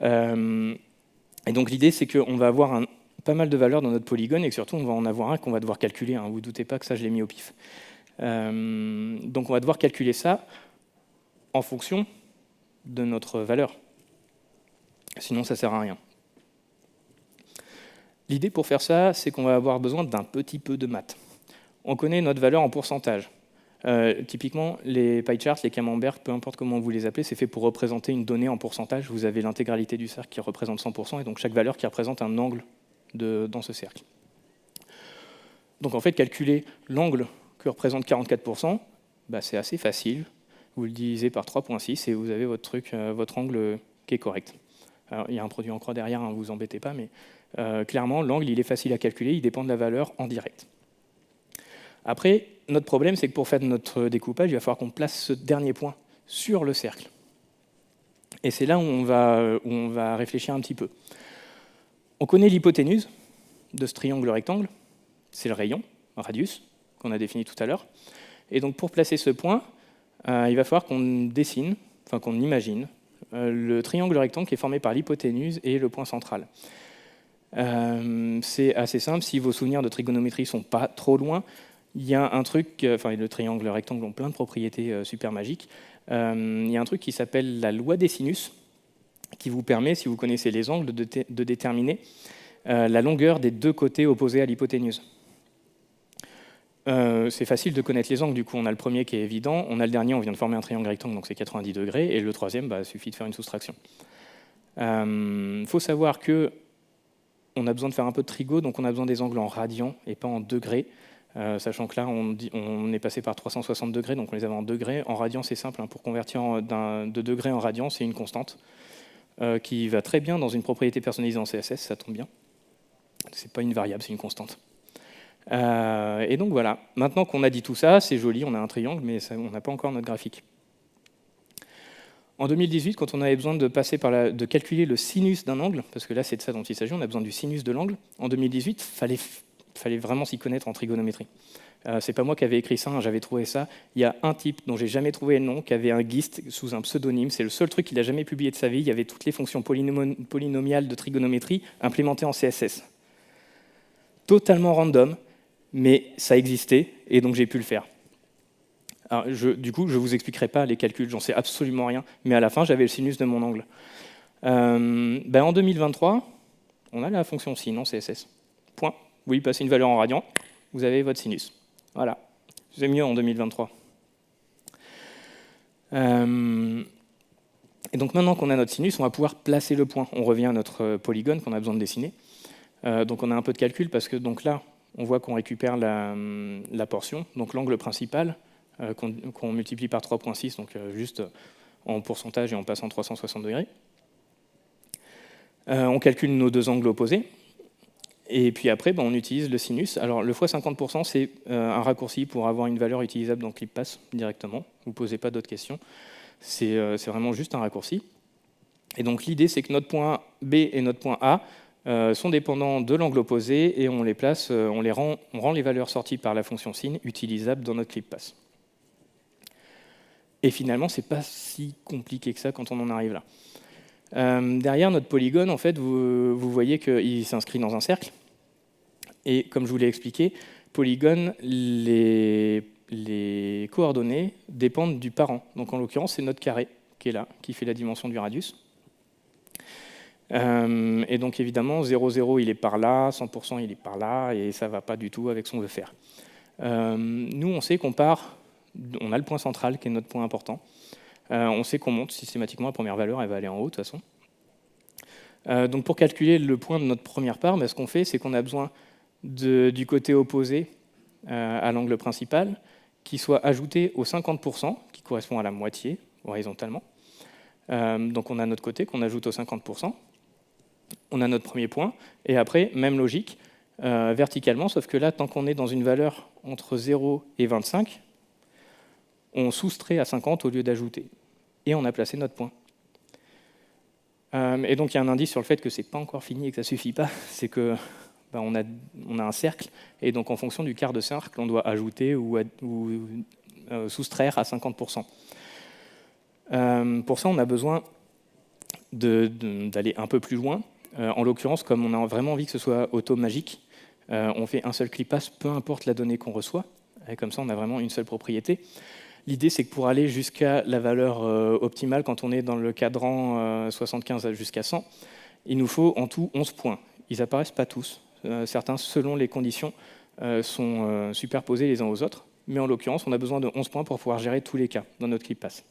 Et donc l'idée, c'est qu'on va avoir pas mal de valeurs dans notre polygone, et que surtout, on va en avoir un qu'on va devoir calculer. Hein. Vous ne doutez pas que ça, je l'ai mis au pif. Donc on va devoir calculer ça en fonction de notre valeur. Sinon, ça ne sert à rien. L'idée pour faire ça, c'est qu'on va avoir besoin d'un petit peu de maths. On connaît notre valeur en pourcentage. Typiquement, les pie charts, les camemberts, peu importe comment vous les appelez, c'est fait pour représenter une donnée en pourcentage. Vous avez l'intégralité du cercle qui représente 100%, et donc chaque valeur qui représente un angle dans ce cercle. Donc en fait, calculer l'angle que représente 44%, c'est assez facile. Vous le divisez par 3,6 et vous avez votre angle qui est correct. Alors, il y a un produit en croix derrière, hein, vous embêtez pas, mais clairement, l'angle, il est facile à calculer, il dépend de la valeur en direct. Après, notre problème, c'est que pour faire notre découpage, il va falloir qu'on place ce dernier point sur le cercle. Et c'est là où on va réfléchir un petit peu. On connaît l'hypoténuse de ce triangle rectangle, c'est le rayon, radius, qu'on a défini tout à l'heure. Et donc pour placer ce point, il va falloir qu'on dessine, qu'on imagine, le triangle rectangle qui est formé par l'hypoténuse et le point central. C'est assez simple, si vos souvenirs de trigonométrie ne sont pas trop loin, il y a un truc, le triangle rectangle ont plein de propriétés super magiques, il y a un truc qui s'appelle la loi des sinus, qui vous permet, si vous connaissez les angles, de déterminer la longueur des deux côtés opposés à l'hypoténuse. C'est facile de connaître les angles, du coup on a le premier qui est évident, on a le dernier, on vient de former un triangle rectangle, donc c'est 90 degrés, et le troisième, il suffit de faire une soustraction. Il faut savoir qu'on a besoin de faire un peu de trigo, donc on a besoin des angles en radians et pas en degrés, sachant que là on est passé par 360 degrés, donc on les avait en degrés. En radians c'est simple, hein, pour convertir de degrés en radians, c'est une constante qui va très bien dans une propriété personnalisée en CSS, ça tombe bien. C'est pas une variable, c'est une constante. Et donc voilà, maintenant qu'on a dit tout ça, c'est joli, on a un triangle, mais on n'a pas encore notre graphique. En 2018, quand on avait besoin de calculer le sinus d'un angle, parce que là c'est de ça dont il s'agit, on a besoin du sinus de l'angle, en 2018, il fallait vraiment s'y connaître en trigonométrie. C'est pas moi qui avais écrit ça, hein, j'avais trouvé ça. Il y a un type dont j'ai jamais trouvé le nom, qui avait un GIST sous un pseudonyme. C'est le seul truc qu'il a jamais publié de sa vie. Il y avait toutes les fonctions polynomiales de trigonométrie implémentées en CSS. Totalement random, mais ça existait, et donc j'ai pu le faire. Alors, du coup, je ne vous expliquerai pas les calculs, j'en sais absolument rien, mais à la fin, j'avais le sinus de mon angle. En 2023, on a la fonction sin en CSS. Point. Vous lui passez une valeur en radian, vous avez votre sinus. Voilà. C'est mieux en 2023. Et donc maintenant qu'on a notre sinus, on va pouvoir placer le point. On revient à notre polygone qu'on a besoin de dessiner. Donc on a un peu de calcul parce que donc là, on voit qu'on récupère la portion, donc l'angle principal, qu'on multiplie par 3,6, donc juste en pourcentage et en passant 360 degrés. On calcule nos deux angles opposés. Et puis après, on utilise le sinus. Alors le fois 50%, c'est un raccourci pour avoir une valeur utilisable dans ClipPass directement. Vous ne posez pas d'autres questions. C'est vraiment juste un raccourci. Et donc l'idée, c'est que notre point B et notre point A sont dépendants de l'angle opposé et on les place, on rend les valeurs sorties par la fonction sin utilisables dans notre ClipPass. Et finalement, ce n'est pas si compliqué que ça quand on en arrive là. Derrière notre polygone, en fait, vous voyez qu'il s'inscrit dans un cercle. Et comme je vous l'ai expliqué, polygone, les coordonnées dépendent du parent. Donc en l'occurrence, c'est notre carré qui est là, qui fait la dimension du radius. Et donc évidemment, 0, 0, il est par là, 100%, il est par là, et ça ne va pas du tout avec ce qu'on veut faire. Nous, on sait qu'on part, on a le point central qui est notre point important. On sait qu'on monte systématiquement, la première valeur, elle va aller en haut de toute façon. Donc pour calculer le point de notre première part, ce qu'on fait, c'est qu'on a besoin du côté opposé à l'angle principal, qui soit ajouté au 50%, qui correspond à la moitié, horizontalement. Donc on a notre côté qu'on ajoute au 50%. On a notre premier point, et après, même logique, verticalement, sauf que là, tant qu'on est dans une valeur entre 0 et 25, on soustrait à 50 au lieu d'ajouter. Et on a placé notre point. Et donc il y a un indice sur le fait que c'est pas encore fini et que ça suffit pas, c'est que on a un cercle, et donc en fonction du quart de cercle, on doit ajouter ou soustraire à 50%. Pour ça, on a besoin d'aller un peu plus loin. En l'occurrence, comme on a vraiment envie que ce soit automagique, on fait un seul ClipPass, peu importe la donnée qu'on reçoit. Et comme ça, on a vraiment une seule propriété. L'idée, c'est que pour aller jusqu'à la valeur optimale, quand on est dans le cadran 75 jusqu'à 100, il nous faut en tout 11 points. Ils n'apparaissent pas tous. Certains, selon les conditions, sont superposés les uns aux autres. Mais en l'occurrence, on a besoin de 11 points pour pouvoir gérer tous les cas dans notre ClipPass.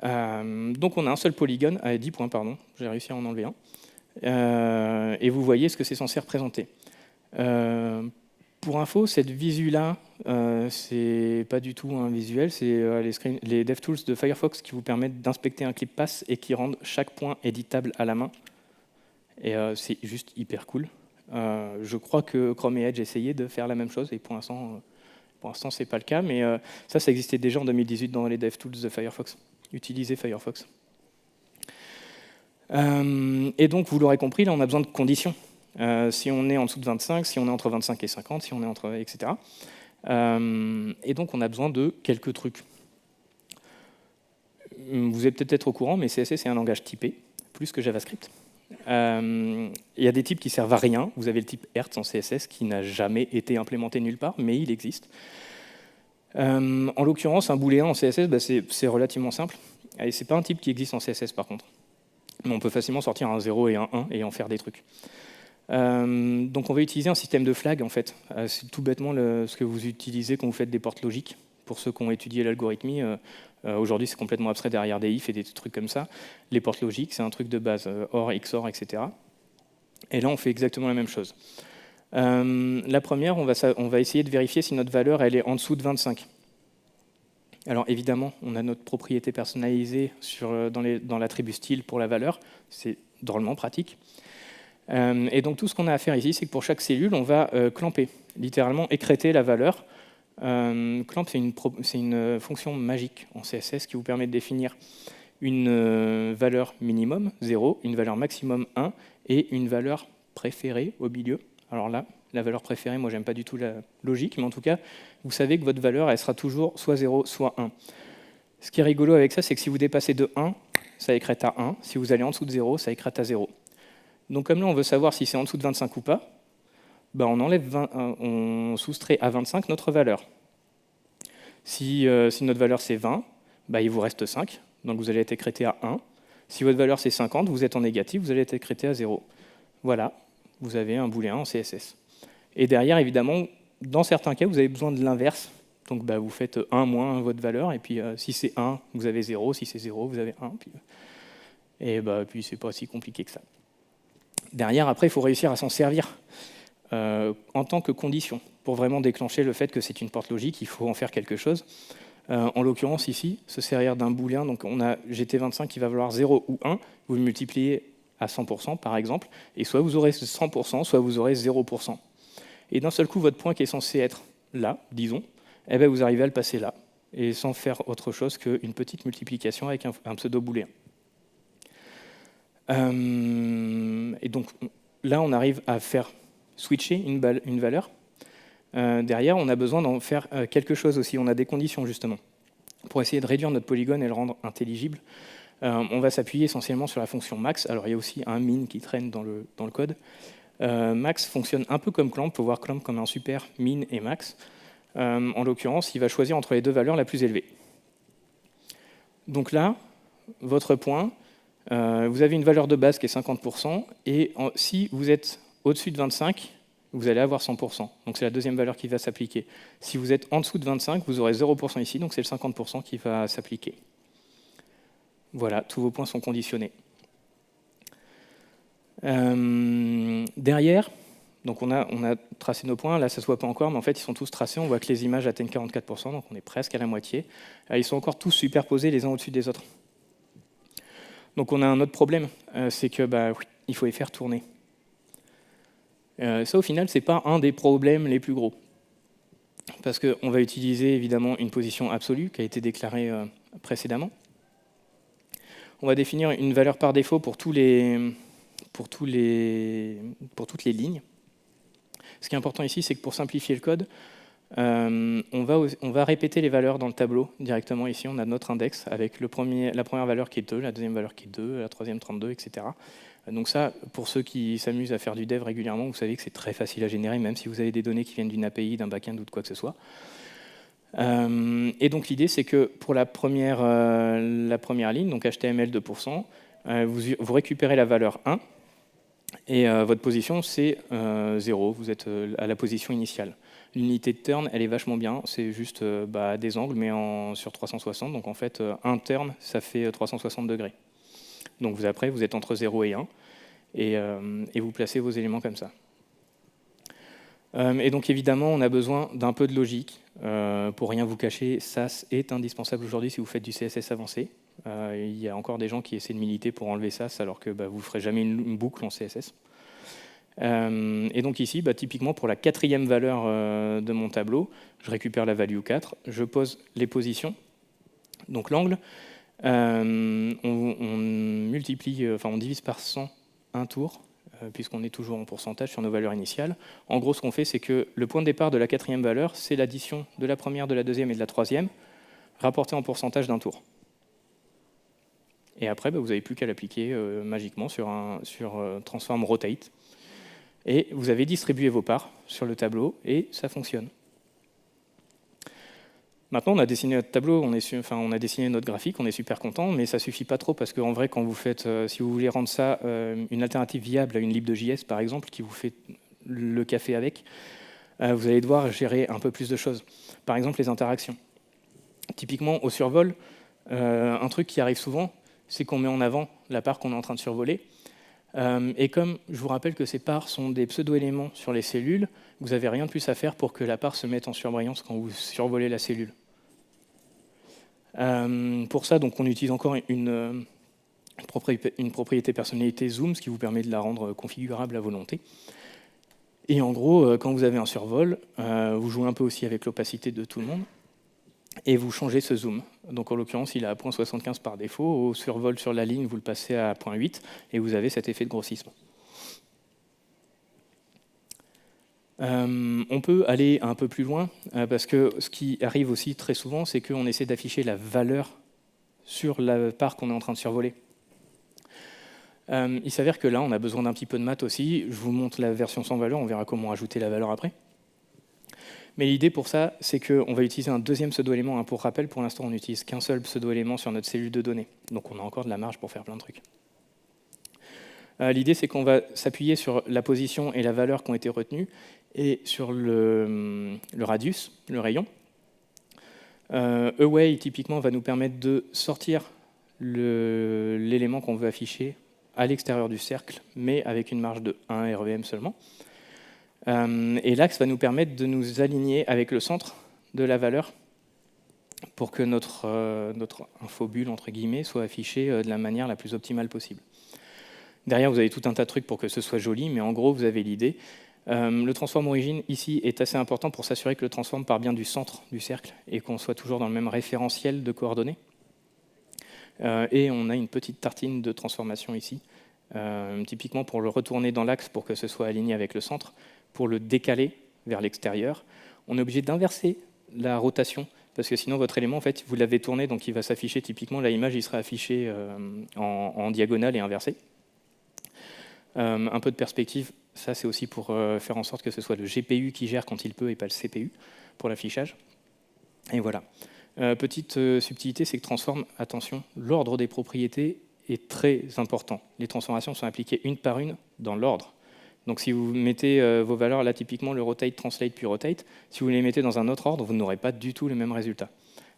Donc on a un seul polygone, 10 points, pardon, j'ai réussi à en enlever un. Et vous voyez ce que c'est censé représenter. Pour info, cette visu-là, c'est pas du tout un visuel, c'est les DevTools de Firefox qui vous permettent d'inspecter un ClipPass et qui rendent chaque point éditable à la main. Et c'est juste hyper cool. Je crois que Chrome et Edge essayaient de faire la même chose, et pour l'instant, ce n'est pas le cas, mais ça existait déjà en 2018 dans les DevTools de Firefox. Utilisez Firefox. Et donc, vous l'aurez compris, là, on a besoin de conditions. Si on est en dessous de 25, si on est entre 25 et 50, si on est entre, etc. Et donc, on a besoin de quelques trucs. Vous êtes peut-être au courant, mais CSS est un langage typé, plus que JavaScript. Il y a des types qui servent à rien. Vous avez le type Hertz en CSS qui n'a jamais été implémenté nulle part, mais il existe. En l'occurrence, un booléen en CSS, c'est relativement simple. Et ce n'est pas un type qui existe en CSS par contre. Mais on peut facilement sortir un 0 et un 1 et en faire des trucs. Donc on va utiliser un système de flag en fait. C'est tout bêtement ce que vous utilisez quand vous faites des portes logiques. Pour ceux qui ont étudié l'algorithmie, aujourd'hui c'est complètement abstrait derrière des ifs et des trucs comme ça. Les portes logiques, c'est un truc de base, OR, XOR, etc. Et là on fait exactement la même chose. La première, on va essayer de vérifier si notre valeur elle est en dessous de 25. Alors évidemment, on a notre propriété personnalisée dans l'attribut style pour la valeur. C'est drôlement pratique. Et donc tout ce qu'on a à faire ici, c'est que pour chaque cellule, on va clamper, littéralement écrêter la valeur. Clamp, c'est une fonction magique en CSS qui vous permet de définir une valeur minimum, 0, une valeur maximum, 1, et une valeur préférée au milieu. Alors là, la valeur préférée, moi, j'aime pas du tout la logique, mais en tout cas, vous savez que votre valeur, elle sera toujours soit 0, soit 1. Ce qui est rigolo avec ça, c'est que si vous dépassez de 1, ça écrète à 1. Si vous allez en dessous de 0, ça écrète à 0. Donc comme là, on veut savoir si c'est en dessous de 25 ou pas, ben on soustrait à 25 notre valeur. Si notre valeur c'est 20, ben il vous reste 5, donc vous allez être écrêté à 1. Si votre valeur c'est 50, vous êtes en négatif, vous allez être écrêté à 0. Voilà, vous avez un booléen en CSS. Et derrière, évidemment, dans certains cas, vous avez besoin de l'inverse. Donc vous faites 1 moins votre valeur, et puis si c'est 1, vous avez 0, si c'est 0, vous avez 1. Puis c'est pas si compliqué que ça. Derrière, après, il faut réussir à s'en servir en tant que condition. Pour vraiment déclencher le fait que c'est une porte logique, il faut en faire quelque chose. En l'occurrence, ici, se servir d'un booléen, donc on a GT25 qui va valoir 0 ou 1, vous le multipliez à 100% par exemple, et soit vous aurez 100%, soit vous aurez 0%. Et d'un seul coup, votre point qui est censé être là, disons, vous arrivez à le passer là, et sans faire autre chose qu'une petite multiplication avec un pseudo-booléen. Et donc là, on arrive à faire switcher une valeur. Derrière, on a besoin d'en faire quelque chose aussi. On a des conditions, justement. Pour essayer de réduire notre polygone et le rendre intelligible, on va s'appuyer essentiellement sur la fonction max. Alors, il y a aussi un min qui traîne dans le code. Max fonctionne un peu comme clamp. On peut voir clamp comme un super min et max. En l'occurrence, il va choisir entre les deux valeurs la plus élevée. Donc là, votre point, vous avez une valeur de base qui est 50%, et si vous êtes au-dessus de 25, vous allez avoir 100%. Donc c'est la deuxième valeur qui va s'appliquer. Si vous êtes en dessous de 25, vous aurez 0% ici, donc c'est le 50% qui va s'appliquer. Voilà, tous vos points sont conditionnés. Derrière, donc on a tracé nos points, là ça ne se voit pas encore, mais en fait ils sont tous tracés, on voit que les images atteignent 44%, donc on est presque à la moitié. Ils sont encore tous superposés les uns au-dessus des autres. Donc on a un autre problème, c'est que il faut les faire tourner. Ça, au final, ce n'est pas un des problèmes les plus gros. Parce qu'on va utiliser évidemment une position absolue qui a été déclarée précédemment. On va définir une valeur par défaut pour toutes les lignes. Ce qui est important ici, c'est que pour simplifier le code, on va répéter les valeurs dans le tableau directement. Ici, on a notre index avec la première valeur qui est 2, la deuxième valeur qui est 2, la troisième 32, etc. Donc ça, pour ceux qui s'amusent à faire du dev régulièrement, vous savez que c'est très facile à générer, même si vous avez des données qui viennent d'une API, d'un backend ou de quoi que ce soit. Et donc l'idée, c'est que pour la première ligne, donc HTML 2%, vous récupérez la valeur 1, et votre position, c'est 0, vous êtes à la position initiale. L'unité de turn, elle est vachement bien, c'est juste des angles, mais sur 360, donc en fait, un turn, ça fait 360 degrés. Donc après, vous êtes entre 0 et 1, et vous placez vos éléments comme ça. Et donc évidemment, on a besoin d'un peu de logique. Pour rien vous cacher, SAS est indispensable aujourd'hui si vous faites du CSS avancé. Il y a encore des gens qui essaient de militer pour enlever SAS, alors que vous ne ferez jamais une boucle en CSS. Et donc ici, typiquement pour la quatrième valeur de mon tableau, je récupère la value 4, je pose les positions. Donc l'angle, on multiplie, on divise par 100 un tour, puisqu'on est toujours en pourcentage sur nos valeurs initiales. En gros, ce qu'on fait, c'est que le point de départ de la quatrième valeur, c'est l'addition de la première, de la deuxième et de la troisième, rapporté en pourcentage d'un tour. Et après, vous n'avez plus qu'à l'appliquer magiquement sur transform rotate. Et vous avez distribué vos parts sur le tableau, et ça fonctionne. Maintenant, on a dessiné notre tableau, on a dessiné notre graphique, on est super content, mais ça ne suffit pas trop parce qu'en vrai, quand vous faites, si vous voulez rendre ça une alternative viable à une lib de JS, par exemple, qui vous fait le café avec, vous allez devoir gérer un peu plus de choses. Par exemple, les interactions. Typiquement, au survol, un truc qui arrive souvent, c'est qu'on met en avant la part qu'on est en train de survoler. Et comme je vous rappelle que ces parts sont des pseudo-éléments sur les cellules, vous n'avez rien de plus à faire pour que la part se mette en surbrillance quand vous survolez la cellule. Pour ça, donc, on utilise encore une propriété personnalité zoom, ce qui vous permet de la rendre configurable à volonté. Et en gros, quand vous avez un survol, vous jouez un peu aussi avec l'opacité de tout le monde, et vous changez ce zoom. Donc en l'occurrence, il est à 0.75 par défaut. Au survol sur la ligne, vous le passez à 0.8, et vous avez cet effet de grossissement. On peut aller un peu plus loin, parce que ce qui arrive aussi très souvent, c'est qu'on essaie d'afficher la valeur sur la part qu'on est en train de survoler. Il s'avère que là, on a besoin d'un petit peu de maths aussi. Je vous montre la version sans valeur, on verra comment ajouter la valeur après. Mais l'idée pour ça, c'est qu'on va utiliser un deuxième pseudo-élément. Pour rappel, pour l'instant, on n'utilise qu'un seul pseudo-élément sur notre cellule de données. Donc on a encore de la marge pour faire plein de trucs. L'idée, c'est qu'on va s'appuyer sur la position et la valeur qui ont été retenues et sur le radius, le rayon. Away, typiquement, va nous permettre de sortir l'élément qu'on veut afficher à l'extérieur du cercle, mais avec une marge de 1 REM seulement. Et l'axe va nous permettre de nous aligner avec le centre de la valeur pour que notre infobulle, entre guillemets, soit affichée de la manière la plus optimale possible. Derrière, vous avez tout un tas de trucs pour que ce soit joli, mais en gros, vous avez l'idée. Le transform origin, ici, est assez important pour s'assurer que le transform part bien du centre du cercle et qu'on soit toujours dans le même référentiel de coordonnées. Et on a une petite tartine de transformation ici, typiquement pour le retourner dans l'axe pour que ce soit aligné avec le centre, pour le décaler vers l'extérieur. On est obligé d'inverser la rotation, parce que sinon votre élément, en fait, vous l'avez tourné, donc il va s'afficher typiquement, la image il sera affichée en diagonale et inversée. Un peu de perspective, ça c'est aussi pour faire en sorte que ce soit le GPU qui gère quand il peut et pas le CPU pour l'affichage. Et voilà. Petite subtilité, c'est que transform, attention, l'ordre des propriétés est très important. Les transformations sont appliquées une par une dans l'ordre. Donc si vous mettez vos valeurs, là typiquement le rotate, translate, puis rotate, si vous les mettez dans un autre ordre, vous n'aurez pas du tout le même résultat.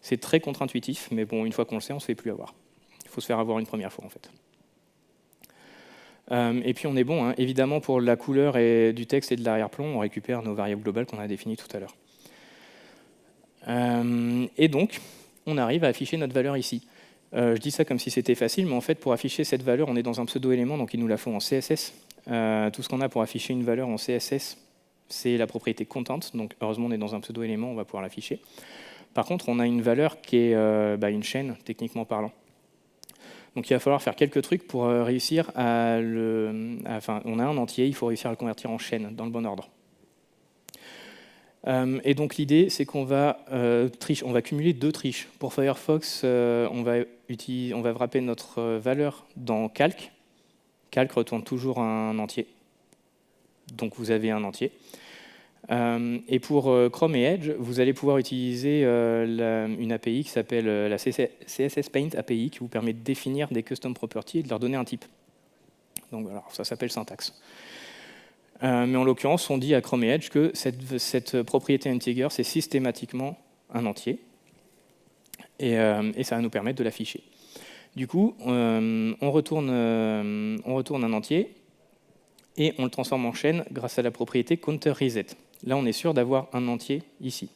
C'est très contre-intuitif, mais bon, une fois qu'on le sait, on ne se fait plus avoir. Il faut se faire avoir une première fois en fait. Et puis on est bon, évidemment pour la couleur et du texte et de l'arrière-plan, on récupère nos variables globales qu'on a définies tout à l'heure. Et donc, on arrive à afficher notre valeur ici. Je dis ça comme si c'était facile, mais en fait, pour afficher cette valeur, on est dans un pseudo-élément, donc il nous la faut en CSS. Tout ce qu'on a pour afficher une valeur en CSS, c'est la propriété content. Donc heureusement, on est dans un pseudo-élément, on va pouvoir l'afficher. Par contre, on a une valeur qui est une chaîne, techniquement parlant. Donc il va falloir faire quelques trucs pour réussir à on a un entier, il faut réussir à le convertir en chaîne, dans le bon ordre. Et donc l'idée, c'est qu'on va on va cumuler deux triches. Pour Firefox, on va wrapper notre valeur dans calc. Calc retourne toujours un entier. Donc vous avez un entier. Et pour Chrome et Edge, vous allez pouvoir utiliser une API qui s'appelle la CSS Paint API, qui vous permet de définir des custom properties et de leur donner un type. Donc alors, ça s'appelle syntaxe. Mais en l'occurrence, on dit à Chrome et Edge que cette propriété integer, c'est systématiquement un entier. Et ça va nous permettre de l'afficher. Du coup, on retourne un entier et on le transforme en chaîne grâce à la propriété counter reset. Là, on est sûr d'avoir un entier ici.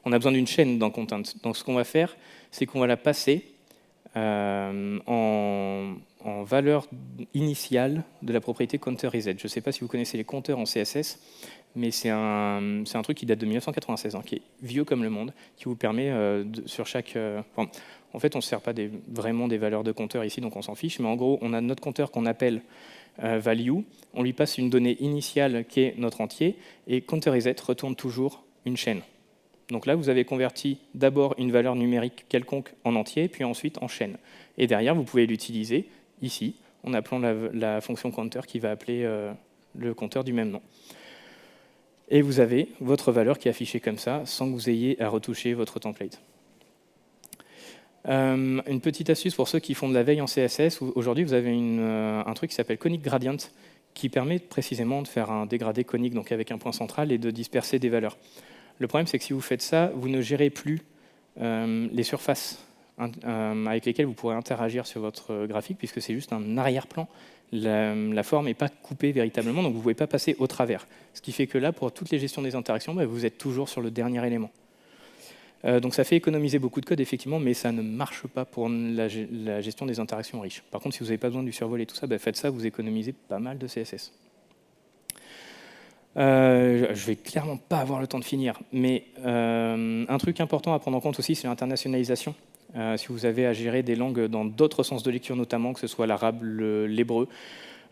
On a besoin d'une chaîne dans content. Donc ce qu'on va faire, c'est qu'on va la passer en valeur initiale de la propriété counter reset. Je ne sais pas si vous connaissez les compteurs en CSS, mais c'est un truc qui date de 1996, qui est vieux comme le monde, qui vous permet sur chaque... en fait, on ne se sert pas vraiment des valeurs de compteur ici, donc on s'en fiche, mais en gros, on a notre compteur qu'on appelle value, on lui passe une donnée initiale qui est notre entier, et counter reset retourne toujours une chaîne. Donc là, vous avez converti d'abord une valeur numérique quelconque en entier, puis ensuite en chaîne. Et derrière, vous pouvez l'utiliser ici, en appelant la fonction counter qui va appeler le compteur du même nom. Et vous avez votre valeur qui est affichée comme ça, sans que vous ayez à retoucher votre template. Une petite astuce pour ceux qui font de la veille en CSS. Aujourd'hui, vous avez un truc qui s'appelle Conic Gradient, qui permet précisément de faire un dégradé conique, donc avec un point central, et de disperser des valeurs. Le problème, c'est que si vous faites ça, vous ne gérez plus les surfaces avec lesquelles vous pourrez interagir sur votre graphique, puisque c'est juste un arrière-plan. La forme n'est pas coupée véritablement, donc vous ne pouvez pas passer au travers. Ce qui fait que là, pour toutes les gestions des interactions, vous êtes toujours sur le dernier élément. Donc ça fait économiser beaucoup de code, effectivement, mais ça ne marche pas pour la gestion des interactions riches. Par contre, si vous n'avez pas besoin du survol et tout ça, faites ça, vous économisez pas mal de CSS. Je vais clairement pas avoir le temps de finir, mais un truc important à prendre en compte aussi, c'est l'internationalisation. Si vous avez à gérer des langues dans d'autres sens de lecture notamment, que ce soit l'arabe, l'hébreu,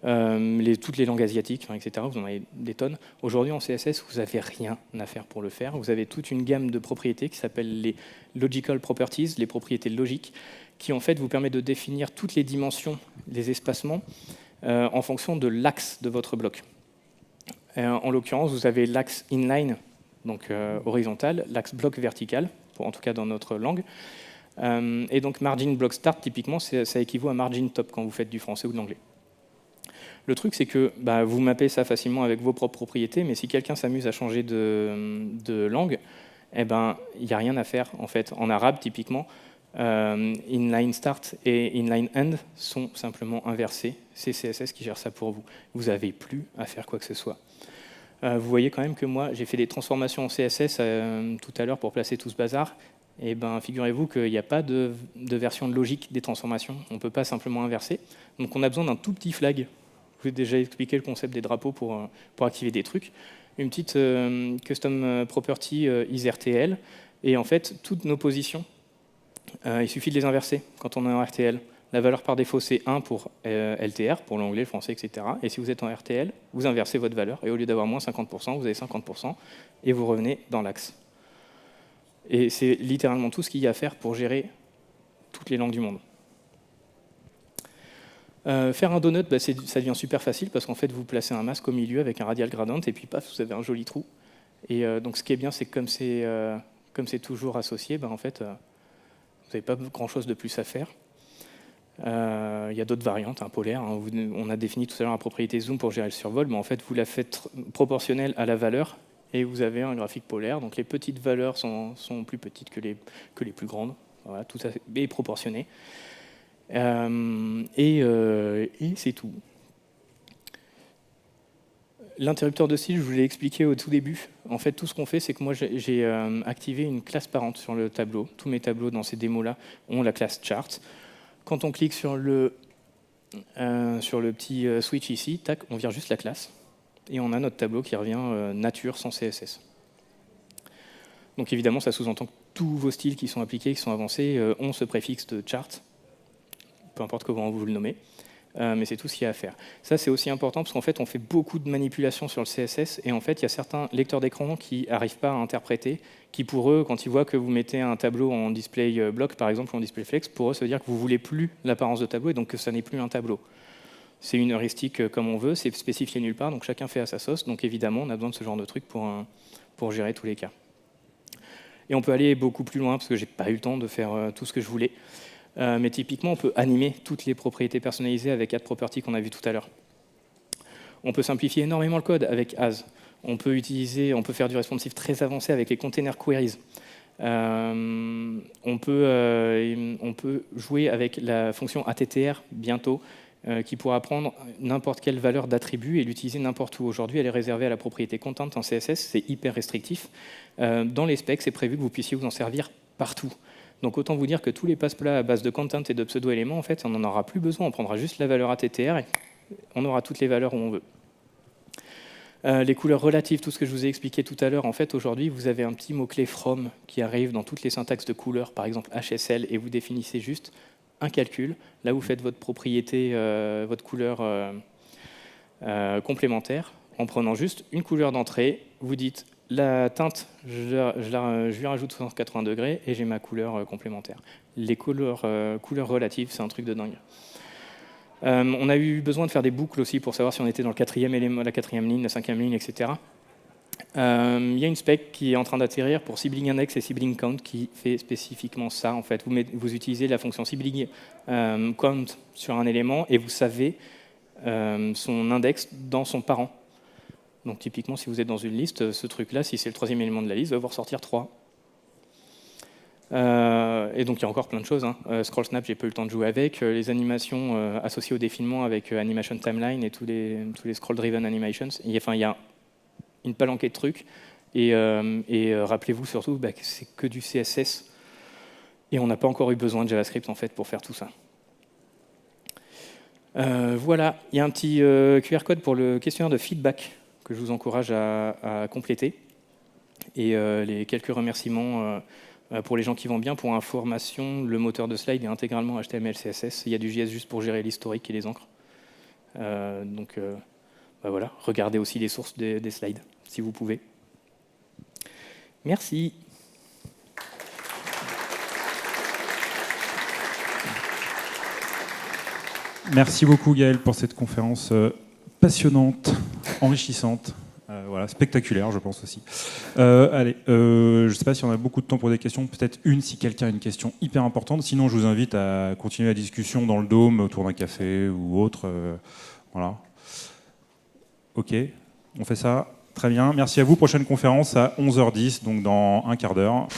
toutes les langues asiatiques, etc. Vous en avez des tonnes. Aujourd'hui, en CSS, vous n'avez rien à faire pour le faire. Vous avez toute une gamme de propriétés qui s'appellent les logical properties, les propriétés logiques, qui en fait vous permettent de définir toutes les dimensions, les espacements, en fonction de l'axe de votre bloc. En l'occurrence, vous avez l'axe inline, donc horizontal, l'axe bloc vertical, en tout cas dans notre langue. Et donc margin block start, typiquement, ça équivaut à margin top quand vous faites du français ou de l'anglais. Le truc, c'est que vous mappez ça facilement avec vos propres propriétés, mais si quelqu'un s'amuse à changer de langue, il n'y a rien à faire. En fait, en arabe, typiquement, inline start et inline end sont simplement inversés. C'est CSS qui gère ça pour vous. Vous n'avez plus à faire quoi que ce soit. Vous voyez quand même que moi, j'ai fait des transformations en CSS tout à l'heure pour placer tout ce bazar. Et figurez-vous qu'il n'y a pas de version logique des transformations. On ne peut pas simplement inverser. Donc on a besoin d'un tout petit flag. Je vous ai déjà expliqué le concept des drapeaux pour activer des trucs. Une petite custom property isRTL. Et en fait, toutes nos positions, il suffit de les inverser quand on est en RTL. La valeur par défaut, c'est 1 pour LTR, pour l'anglais, le français, etc. Et si vous êtes en RTL, vous inversez votre valeur. Et au lieu d'avoir moins 50%, vous avez 50%. Et vous revenez dans l'axe. Et c'est littéralement tout ce qu'il y a à faire pour gérer toutes les langues du monde. Faire un donut, ça devient super facile parce qu'en fait, vous placez un masque au milieu avec un radial gradient et puis paf, vous avez un joli trou. Et donc, ce qui est bien, c'est que comme c'est toujours associé, en fait, vous n'avez pas grand-chose de plus à faire. Il y a d'autres variantes, polaire. On a défini tout à l'heure la propriété zoom pour gérer le survol, mais en fait, vous la faites proportionnelle à la valeur et vous avez un graphique polaire. Donc, les petites valeurs sont plus petites que les plus grandes. Voilà, tout à fait, et proportionné. Et c'est tout. L'interrupteur de style, je vous l'ai expliqué au tout début. En fait, tout ce qu'on fait, c'est que moi, j'ai activé une classe parente sur le tableau. Tous mes tableaux dans ces démos-là ont la classe chart. Quand on clique sur le petit switch ici, tac, on vire juste la classe. Et on a notre tableau qui revient nature sans CSS. Donc évidemment, ça sous-entend que tous vos styles qui sont appliqués, qui sont avancés, ont ce préfixe de chart. Peu importe comment vous le nommez, mais c'est tout ce qu'il y a à faire. Ça, c'est aussi important parce qu'en fait, on fait beaucoup de manipulations sur le CSS et en fait, il y a certains lecteurs d'écran qui n'arrivent pas à interpréter, qui pour eux, quand ils voient que vous mettez un tableau en display block, par exemple, ou en display flex, pour eux, ça veut dire que vous ne voulez plus l'apparence de tableau et donc que ça n'est plus un tableau. C'est une heuristique comme on veut, c'est spécifié nulle part, donc chacun fait à sa sauce. Donc évidemment, on a besoin de ce genre de truc pour gérer tous les cas. Et on peut aller beaucoup plus loin parce que j'ai pas eu le temps de faire tout ce que je voulais. Mais typiquement, on peut animer toutes les propriétés personnalisées avec add_property qu'on a vu tout à l'heure. On peut simplifier énormément le code avec as. On peut faire du responsive très avancé avec les container queries. On peut jouer avec la fonction attr bientôt, qui pourra prendre n'importe quelle valeur d'attribut et l'utiliser n'importe où. Aujourd'hui, elle est réservée à la propriété content en CSS, c'est hyper restrictif. Dans les specs, c'est prévu que vous puissiez vous en servir partout. Donc autant vous dire que tous les passe-plats à base de content et de pseudo-éléments, en fait, on n'en aura plus besoin. On prendra juste la valeur attr et on aura toutes les valeurs où on veut. Les couleurs relatives, tout ce que je vous ai expliqué tout à l'heure, en fait, aujourd'hui, vous avez un petit mot-clé from qui arrive dans toutes les syntaxes de couleurs, par exemple HSL, et vous définissez juste un calcul. Là, vous faites votre propriété, votre couleur complémentaire, en prenant juste une couleur d'entrée. Vous dites la teinte, je lui rajoute 180 degrés et j'ai ma couleur complémentaire. Les couleurs relatives, c'est un truc de dingue. On a eu besoin de faire des boucles aussi pour savoir si on était dans le quatrième élément, la quatrième ligne, la cinquième ligne, etc. Il y a une spec qui est en train d'atterrir pour sibling index et sibling count qui fait spécifiquement ça. En fait, vous utilisez la fonction sibling count sur un élément et vous savez son index dans son parent. Donc typiquement, si vous êtes dans une liste, ce truc-là, si c'est le troisième élément de la liste, va vous ressortir 3. Et donc il y a encore plein de choses. Scroll Snap, j'ai pas eu le temps de jouer avec. Les animations associées au défilement avec Animation Timeline et tous les Scroll Driven Animations. Il y a une palanquée de trucs. Et rappelez-vous surtout que c'est que du CSS. Et on n'a pas encore eu besoin de JavaScript en fait pour faire tout ça. Voilà, il y a un petit QR code pour le questionnaire de feedback que je vous encourage à compléter. Et les quelques remerciements pour les gens qui vont bien. Pour information, le moteur de slide est intégralement HTML, CSS. Il y a du JS juste pour gérer l'historique et les encres. Donc voilà, regardez aussi les sources des slides, si vous pouvez. Merci. Merci beaucoup Gaël pour cette conférence passionnante, enrichissante, voilà, spectaculaire je pense aussi. Allez, je ne sais pas si on a beaucoup de temps pour des questions, peut-être une si quelqu'un a une question hyper importante, sinon je vous invite à continuer la discussion dans le dôme autour d'un café ou autre. Voilà. Ok, on fait ça, très bien. Merci à vous, prochaine conférence à 11h10, donc dans un quart d'heure.